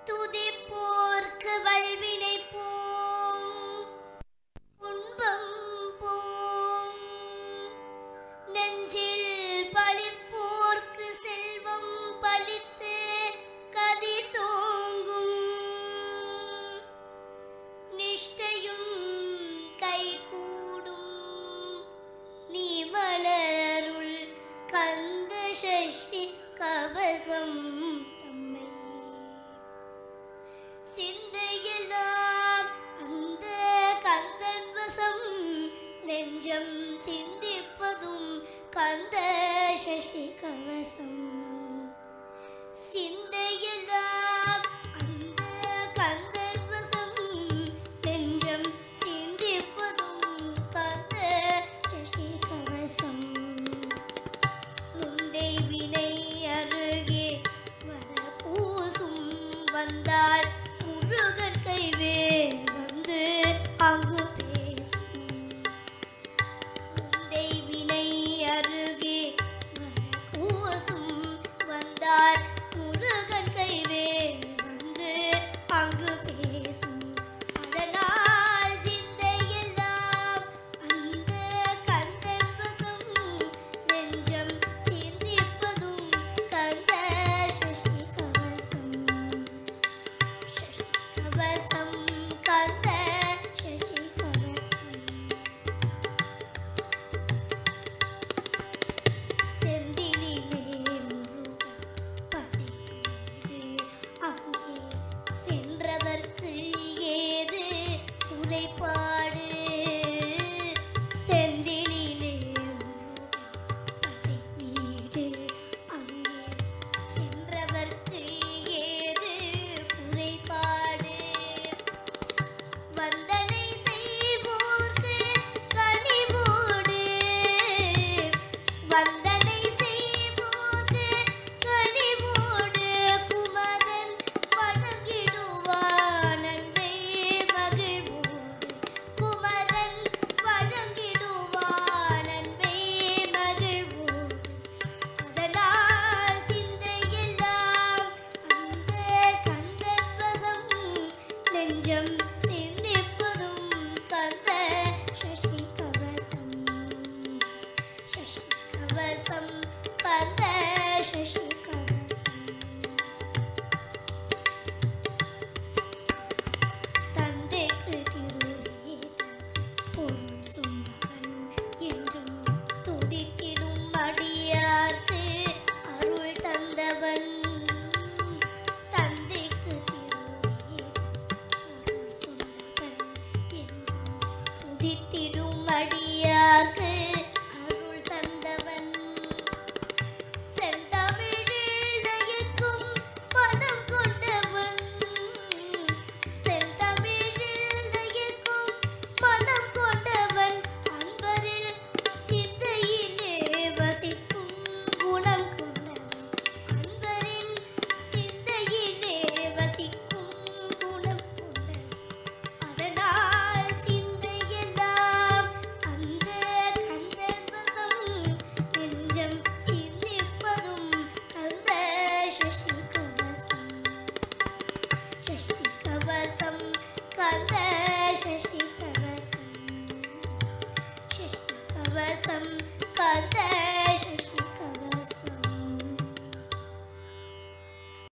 துதிப்போர்க்கு வல்வினை போம் துன்பம் போம் நெஞ்சில் பழிப்போர்க்கு செல்வம் பழித்து கதிர் தோங்கும் நிஷ்டையும் கைகூடும் நீ மலருள் கந்த சஷ்டி கவசம் தம்மை சிந்தையெல்லாம் அந்த கந்தன் வசம் நெஞ்சம் சிந்திப்பதும் கந்த சஷ்டி கவசம் சிந்தையெல்லாம் அந்த கந்தன் வசம் நெஞ்சம் சிந்திப்பதும் கந்த சஷ்டி கவசம் முந்தை வினை அருகே வர பூசும் வந்தால் முருகன் கைவேல் வந்து அங்கு பேசும் முந்தை வினை அருகே வர பூசும் வந்தால் முருகன் கைவேல் வந்து அங்கு பேசும் அதனால் சிந்தையெல்லாம் அந்த கந்தன் வசம் நெஞ்சம் சிந்திப்பதும் கந்த சஷ்டி கவசம் கவசம் கந்த சஷ்டி கவசம் செந்திலிலே முருகன் படையீடு அங்கே சென்றவர்க்கு ஏது உரைப்பாடு செந்திலிலே முருகன் படையீடு அங்கே சென்றவர்க்கு ஏது உரைப்பாடு வந்தனை செய்வோர்க்கு கனிவோடு வந்தனை செய்வோர்க்கு கனிவோடு குமரன் வழங்கிடுவான் அன்பே மகிழ்வோடு குமரன் வழங்கிடுவான் அன்பே மகிழ்வோடு அதனால் சிந்தையெல்லாம் அந்த கந்தன் வசம் நெஞ்சம் சிந்திப்பதும் கந்த சஷ்டி கவசம் கந்த சஷ்டி கவசம் தந்தைக்கு திருவேத பொருள் சொன்னவன் என்றும் துதித்திடும் அடியார்க்கு அருள் தந்தவன் தந்தைக்கு திருவேத பொருள் சொன்னவன் என்றும் துதித்திடும் அடியார்க்கு அருள் தந்தவன் செந்தமிழில் நயக்கும் மனம் கொண்டவன் செந்தமிழில் நயக்கும் மனம் கொண்டவன் அன்பரில் சிந்தையிலே வசிக்கும் குணம் கொண்டவன் அன்பரின் சிந்தையிலே வசிக்கும் குணம் கொண்டவன் அதனால் சிந்தையெல்லாம் அந்த கந்தன் வசம் நெஞ்சம் சிந்திப்பதும் கந்த சஷ்டி கவசம் கந்த சஷ்டி கவசம்